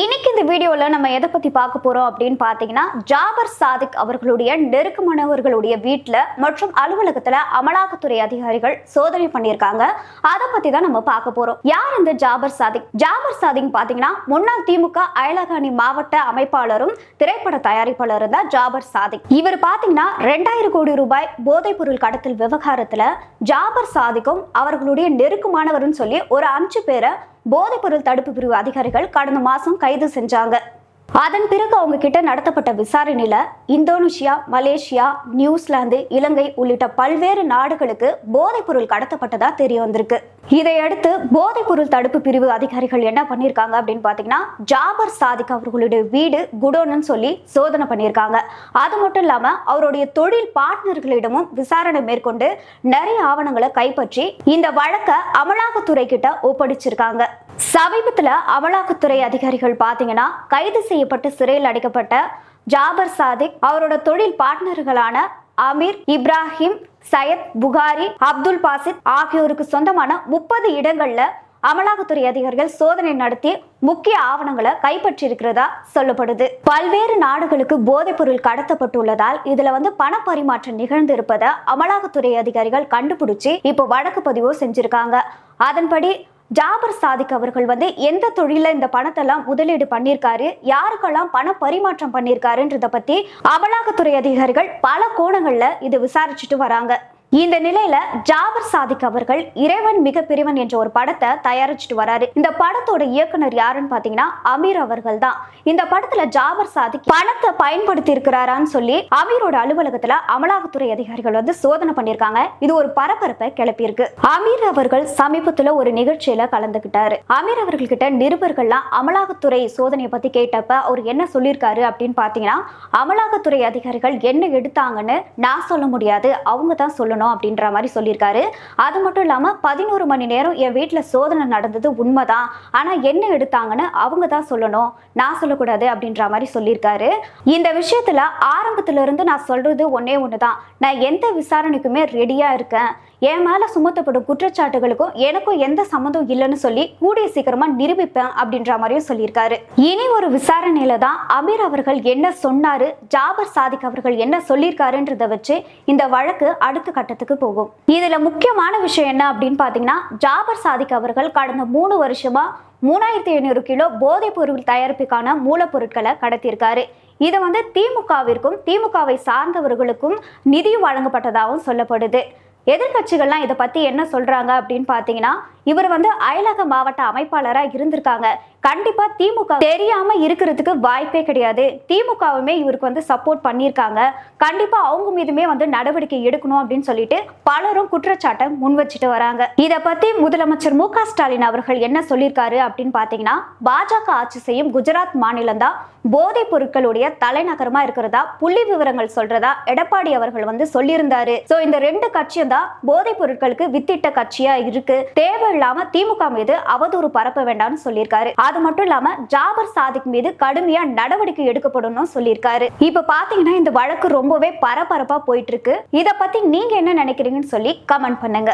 இன்னைக்கு இந்த வீடியோல நம்ம எதை பத்தி பார்க்க போறோம் அப்படின்னு பாத்தீங்கன்னா, ஜாபர் சாதிக் அவர்களுடைய நெருக்கமானவர்களுடைய வீட்டுல மற்றும் அலுவலகத்துல அமலாக்கத்துறை அதிகாரிகள் சோதனை பண்ணியிருக்காங்க. அதை பத்தி தான் நம்ம பார்க்க போறோம். யார் இந்த ஜாபர் சாதிக்? ஜாபர் சாதிக் பாத்தீங்கன்னா முன்னாள் திமுக அயலக அணி மாவட்ட அமைப்பாளரும் திரைப்பட தயாரிப்பாளரும் தான் ஜாபர் சாதிக். இவர் பாத்தீங்கன்னா 2000 கோடி ரூபாய் போதைப் பொருள் கடத்தல் விவகாரத்துல ஜாபர் சாதிக்கும் அவர்களுடைய நெருக்கமானவர்னு சொல்லி ஒரு 5 பேரை போதைப்பொருள் தடுப்பு பிரிவு அதிகாரிகள் கடந்த மாசம் கைது செஞ்சாங்க. அதன் பிறகு அவங்க கிட்ட நடத்தப்பட்ட விசாரணையில இந்தோனேஷியா, மலேசியா, நியூசிலாந்து, இலங்கை உள்ளிட்ட பல்வேறு நாடுகளுக்கு போதைப் பொருள் கடத்தப்பட்டதா தெரிய வந்திருக்கு. இதையடுத்து போதைப் பொருள் தடுப்பு பிரிவு அதிகாரிகள் என்ன பண்ணிருக்காங்க அப்படின்னு பாத்தீங்கன்னா, ஜாபர் சாதிக் அவர்களுடைய வீடு குடோன்னு சொல்லி சோதனை பண்ணியிருக்காங்க. அது மட்டும் இல்லாம அவருடைய தொழில் பார்ட்னர்களிடமும் விசாரணை மேற்கொண்டு நிறைய ஆவணங்களை கைப்பற்றி இந்த வழக்கை அமலாக்கத்துறை கிட்ட ஒப்படைச்சிருக்காங்க. சமீபத்துல அமலாக்கத்துறை அதிகாரிகள் பாத்தீங்கன்னா, கைது செய்யப்பட்டு சிறையில் அடைக்கப்பட்ட ஜாபர் சாதிக் அவரோட தொழில் பார்ட்னர்களான அமீர், இப்ராஹிம், சையத், புகாரி, அப்துல் பாசித் ஆகியோருக்கு சொந்தமான 30 இடங்கள்ல அமலாக்கத்துறை அதிகாரிகள் சோதனை நடத்தி முக்கிய ஆவணங்களை கைப்பற்றி இருக்கிறதா சொல்லப்படுது. பல்வேறு நாடுகளுக்கு போதைப் பொருள் கடத்தப்பட்டுள்ளதால் இதுல பண பரிமாற்றம் நிகழ்ந்து இருப்பதை அமலாக்கத்துறை அதிகாரிகள் கண்டுபிடிச்சு இப்போ வழக்கு பதிவு செஞ்சிருக்காங்க. அதன்படி ஜாபர் சாதிக் அவர்கள் எந்த தொழில இந்த பணத்தை எல்லாம் முதலீடு பண்ணிருக்காரு, யாருக்கெல்லாம் பண பரிமாற்றம் பண்ணிருக்காருன்றத பத்தி அமலாக்கத்துறை அதிகாரிகள் பல கோணங்கள்ல இது விசாரிச்சுட்டு வராங்க. இந்த நிலையில ஜாபர் சாதிக் அவர்கள் இறைவன் மிக பெரியவன் என்ற ஒரு படத்தை தயாரிச்சுட்டு வராரு. இந்த படத்தோட இயக்குனர் யாருன்னு பாத்தீங்கன்னா அமீர் அவர்கள் தான். இந்த படத்துல ஜாபர் சாதிக் பணத்தை பயன்படுத்தி இருக்கிறாரான்னு சொல்லி அமீரோட அலுவலகத்துல அமலாக்கத்துறை அதிகாரிகள் சோதனை பண்ணிருக்காங்க. இது ஒரு பரபரப்பை கிளப்பியிருக்கு. அமீர் அவர்கள் சமீபத்துல ஒரு நிகழ்ச்சியில கலந்துகிட்டாரு. அமீர் அவர்கள் கிட்ட நிருபர்கள்லாம் அமலாக்கத்துறை சோதனையை பத்தி கேட்டப்ப அவர் என்ன சொல்லியிருக்காரு அப்படின்னு பாத்தீங்கன்னா, அமலாக்கத்துறை அதிகாரிகள் என்ன எடுத்தாங்கன்னு நான் சொல்ல முடியாது, அவங்க தான் சொல்லணும் அப்படின்ற மாதிரி சொல்லியிருக்காரு. அது மட்டும் இல்லாம 11 மணி நேரம் என் வீட்டுல சோதனை நடந்தது உண்மைதான், ஆனா என்ன எடுத்தாங்கன்னு அவங்க தான் சொல்லணும், நான் சொல்லக்கூடாது அப்படின்ற மாதிரி சொல்லியிருக்காரு. இந்த விஷயத்துல ஆரம்பத்துல இருந்து நான் சொல்றது ஒன்னே ஒண்ணுதான், நான் எந்த விசாரணைக்குமே ரெடியா இருக்கேன், என் மேல சுமத்தப்படும் குற்றச்சாட்டுகளுக்கும் எனக்கும் எந்த சம்மந்தம் இல்லைன்னு சொல்லி கூடிய சீக்கிரமா நிரூபிப்பேன் அப்படின்ற மாதிரியும் சொல்லியிருக்காரு. இனி ஒரு விசாரணையில தான் அமீர் அவர்கள் என்ன சொன்னாரு, ஜாபர் சாதிக் அவர்கள் என்ன சொல்லியிருக்காருன்றத வச்சு இந்த வழக்கு அடுத்த கட்டத்துக்கு போகும். இதுல முக்கியமான விஷயம் என்ன அப்படின்னு பாத்தீங்கன்னா, ஜாபர் சாதிக் அவர்கள் கடந்த 3 வருஷமா 3500 கிலோ போதைப் பொருள் தயாரிப்புக்கான மூலப்பொருட்களை கடத்தியிருக்காரு. இது திமுகவிற்கும் திமுகவை சார்ந்தவர்களுக்கும் நிதி வழங்கப்பட்டதாகவும் சொல்லப்படுது. எதிர்கட்சிகள்லாம் இதை பத்தி என்ன சொல்றாங்க அப்படின்னு பாத்தீங்கன்னா, இவர் அயலக மாவட்ட அமைப்பாளரா இருந்திருக்காங்க, கண்டிப்பா திமுக தெரியாம இருக்கிறதுக்கு வாய்ப்பே கிடையாது, திமுகவுமே இவருக்கு சப்போர்ட் பண்ணியிருக்காங்க, கண்டிப்பா அவங்க மீதுமே நடவடிக்கை எடுக்கணும் அப்படின்னு சொல்லிட்டு பலரும் குற்றச்சாட்டை முன் வச்சுட்டு வராங்க. இதை பத்தி முதலமைச்சர் மு.க. ஸ்டாலின் அவர்கள் என்ன சொல்லியிருக்காரு அப்படின்னு பாத்தீங்கன்னா, பாஜக ஆட்சி செய்யும் குஜராத் மாநிலம் தான் போதைப் பொருட்களுடைய தலைநகரமா இருக்கிறதா புள்ளி விவரங்கள் சொல்றதா எடப்பாடி அவர்கள் சொல்லியிருந்தாரு. சோ இந்த 2 கட்சியும் தான் போதைப் பொருட்களுக்கு வித்திட்ட கட்சியா இருக்கு, தேவையில்லாம திமுக மீது அவதூறு பரப்ப வேண்டாம்னு சொல்லியிருக்காரு. அது மட்டும் இல்லாம ஜாபர் சாதிக் மீது கடுமையா நடவடிக்கை எடுக்கப்படும் சொல்லியிருக்காரு. இப்ப பாத்தீங்கன்னா இந்த வழக்கு ரொம்பவே பரபரப்பா போயிட்டு இருக்கு. இத பத்தி நீங்க என்ன நினைக்கிறீங்கன்னு சொல்லி கமெண்ட் பண்ணுங்க.